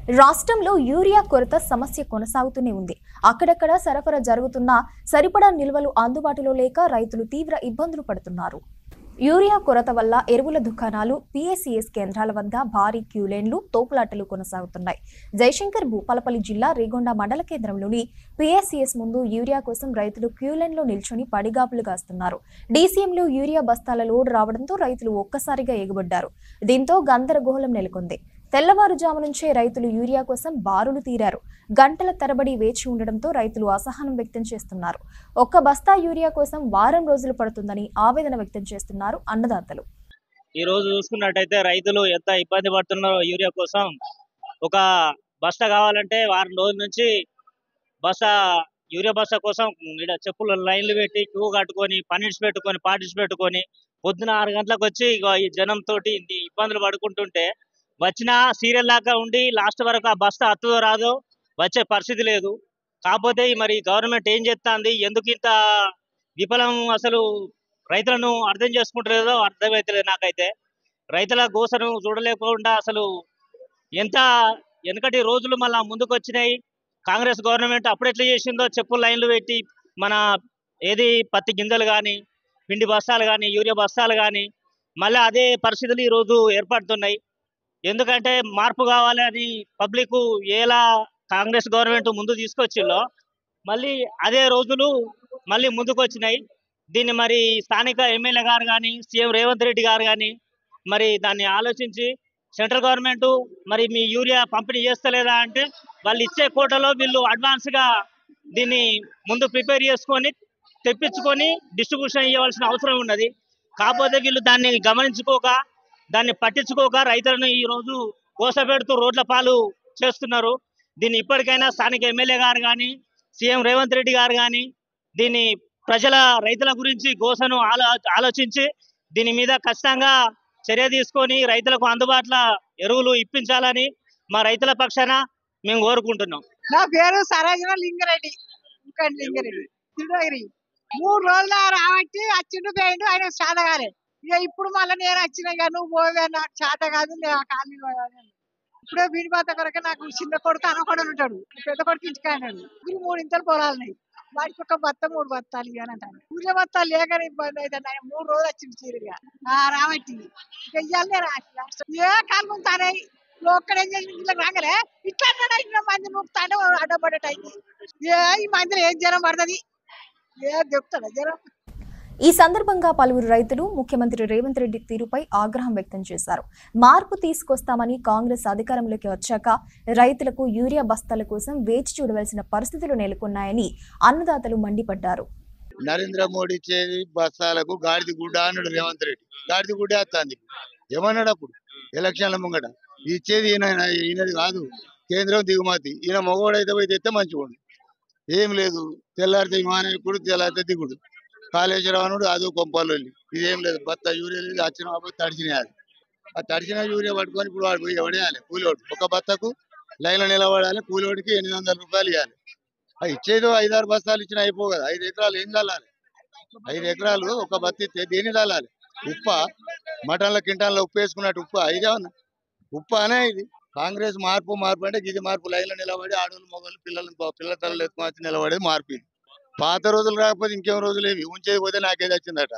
రాష్ట్రంలో యూరియా కొరత సమస్య కొనసాగుతూనే ఉంది. అక్కడక్కడ సరఫరా జరుగుతున్నా సరిపడా నిల్వలు అందుబాటులో లేక రైతులు తీవ్ర ఇబ్బందులు పడుతున్నారు. యూరియా కొరత వల్ల ఎరువుల దుకాణాలు, పిఎస్సిఎస్ కేంద్రాల వద్ద భారీ క్యూలైన్లు, తోపులాటలు కొనసాగుతున్నాయి. జయశంకర్ భూపాలపల్లి జిల్లా రేగొండ మండల కేంద్రంలోని పిఎస్సిఎస్ ముందు యూరియా కోసం రైతులు క్యూలైన్లో నిల్చొని పడిగాపులు కాస్తున్నారు. డీసీఎంలో యూరియా బస్తాల లోడ్ రావడంతో రైతులు ఒక్కసారిగా ఎగబడ్డారు. దీంతో గందరగోళం నెలకొంది. తెల్లవారుజాము నుంచే రైతులు యూరియా కోసం బారులు తీరారు. గంటల తరబడి వేచి ఉండడంతో రైతులు అసహనం వ్యక్తం చేస్తున్నారు. ఒక్క బస్తా యూరియా కోసం వారం రోజులు పడుతుందని ఆవేదన వ్యక్తం చేస్తున్నారు అన్నదాతలు. ఈ రోజు చూసుకున్నట్టయితే రైతులు ఎంత ఇబ్బంది పడుతున్నారో యూరియా కోసం. ఒక బస్తా కావాలంటే వారం రోజుల నుంచి యూరియా బస్తా కోసం చెప్పులు లైన్లు పెట్టి క్యూ కట్టుకొని పాటించి పెట్టుకొని పొద్దున 6 గంటలకు వచ్చి ఈ జనం తోటి ఇబ్బందులు పడుకుంటుంటే వచ్చిన సీరియల్ లాగా ఉండి లాస్ట్ వరకు ఆ బస్తా అత్తుదో రాదో వచ్చే పరిస్థితి లేదు. కాకపోతే మరి గవర్నమెంట్ ఏం చేస్తుంది, ఎందుకు ఇంత విఫలం, అసలు రైతులను అర్థం చేసుకుంటలేదో అర్థమైతలేదు. నాకైతే రైతుల గోసను చూడలేకుండా అసలు ఎంత వెనకటి రోజులు మళ్ళా ముందుకు వచ్చినాయి. కాంగ్రెస్ గవర్నమెంట్ అప్పుడెట్లా చేసిందో చెప్పులు లైన్లు పెట్టి మన పత్తి గింజలు కానీ, పిండి బస్తాలు కానీ, యూరియా బస్తాలు కానీ మళ్ళీ అదే పరిస్థితులు ఈరోజు ఏర్పడుతున్నాయి. ఎందుకంటే మార్పు కావాలి అని పబ్లిక్ ఎలా కాంగ్రెస్ గవర్నమెంట్ ముందు తీసుకొచ్చిందో మళ్ళీ అదే రోజులు మళ్ళీ ముందుకు వచ్చినాయి. దీన్ని మరి స్థానిక ఎమ్మెల్యే గారు కానీ, సీఎం రేవంత్ రెడ్డి గారు కానీ మరి దాన్ని ఆలోచించి సెంట్రల్ గవర్నమెంట్ మరి మీ యూరియా పంపిణీ చేస్తలేదా అంటే వాళ్ళు ఇచ్చే కోటలో వీళ్ళు అడ్వాన్స్గా దీన్ని ముందు ప్రిపేర్ చేసుకొని తెప్పించుకొని డిస్ట్రిబ్యూషన్ ఇవ్వాల్సిన అవసరం ఉన్నది. కాకపోతే వీళ్ళు దాన్ని గమనించుకోక, దాన్ని పట్టించుకోక రైతులను ఈ రోజు కోసపెడుతూ రోడ్ల పాలు చేస్తున్నారు. దీన్ని ఇప్పటికైనా స్థానిక ఎమ్మెల్యే గారు కానీ, సీఎం రేవంత్ రెడ్డి గారు కానీ దీన్ని రైతుల గురించి గోసను ఆలోచించి దీని మీద ఖచ్చితంగా చర్య తీసుకొని రైతులకు అందుబాటులో ఎరువులు ఇప్పించాలని మా రైతుల పక్షాన మేము కోరుకుంటున్నాం. నా పేరు సరోజన లింగారెడ్డి. 3 రోజులు రాబట్టి వచ్చిండు పోయిండు, ఆయన చేతగాలే. ఇక ఇప్పుడు మళ్ళీ నేను వచ్చిన, ఇక నువ్వు పోవే, నాకు చేత కాదు, ఖాళీ ఇప్పుడే వీడి బాత కొరక నాకు చిన్న కొడుకు అనకొడని ఉంటాడు, పెద్ద కొడుకు ఇంటికాడు. ఇప్పుడు 3 ఇంతలు పొలాలని వాడికి ఒక బత్త 3 బత్తాలు ఇవ్వని అంటాను. ఊళ్ళో బత్తాలు లేకనే ఇబ్బంది అవుతుంది. ఆయన 3 రోజులు వచ్చింది చీరగా రాబట్టి ఇక ఇవ్వాలనే ఏ కాలు ముంతానే ఒక్కడేం చేసి ఇంట్లో రాగలే ఇట్లా మంది నూపుతానే అడ్డపడ్డట్టు. ఈ మందిలో ఏం జ్వరం పడుతుంది, చెప్తాడా జ్వరం. ఈ సందర్భంగా పలువురు రైతులు ముఖ్యమంత్రి రేవంత్ రెడ్డి తీరుపై ఆగ్రహం వ్యక్తం చేశారు. మార్పు తీసుకొస్తామని కాంగ్రెస్ అధికారంలోకి వచ్చాక రైతులకు యూరియా బస్తాల కోసం వేచి చూడవలసిన పరిస్థితులు నెలకొన్నాయని అన్నదాతలు మండిపడ్డారు. నరేంద్ర మోడీ ఇచ్చేది బస్తాలకు గాడిద గుడ్డ అన్నాడు రేవంత్ రెడ్డి. గాడిద గుడ్డ వస్తుంది ఏమన్నాడు అప్పుడు ఎలక్షన్ల ముంగట. ఇచ్చేది ఈయనది కాదు, కేంద్రం దిగుమతి. ఈయన మగవాడైతే పోయి తెస్తే మంచిగా ఏం లేదు. తెల్లారితే విమానకుడు, తెల్లారితే దిగుడు, కాళేశ్వరవనుడు, అదో కొంపలు. ఇదేం లేదు, బత్త యూరియా లేదు. వచ్చిన తడిచినాయి. ఆ తడిచిన యూరియా పట్టుకొని ఇప్పుడు వాడు పోయి ఎవడేయాలి కూలివాడు. ఒక బత్తకు లైన్లో నిలబడాలి, కూలివాడికి 800 రూపాయలు ఇవ్వాలి. ఇచ్చేదో 5-6 బస్తాలు ఇచ్చిన అయిపో కదా. 5 ఎకరాలు ఏం చల్లాలి? 5 ఎకరాలు ఒక బత్తి ఇస్తే దేని చల్లాలి? ఉప్ప మటన్ల కింటాన్లో ఉప్పు వేసుకున్నట్టు ఉప్పు ఇదే ఉన్నా ఉప్పు అనే. ఇది కాంగ్రెస్ మార్పు అంటే ఇది మార్పు. లైన్లో నిలబడి ఆడవాళ్ళు మగవాళ్ళు పిల్లల తల్లు ఎత్తుకొని వచ్చి నిలబడేది మార్పు. ఇది పాత రోజులు రాకపోతే ఇంకేం రోజులు ఏవి ఉంచేది పోతే నాకేది వచ్చిందట.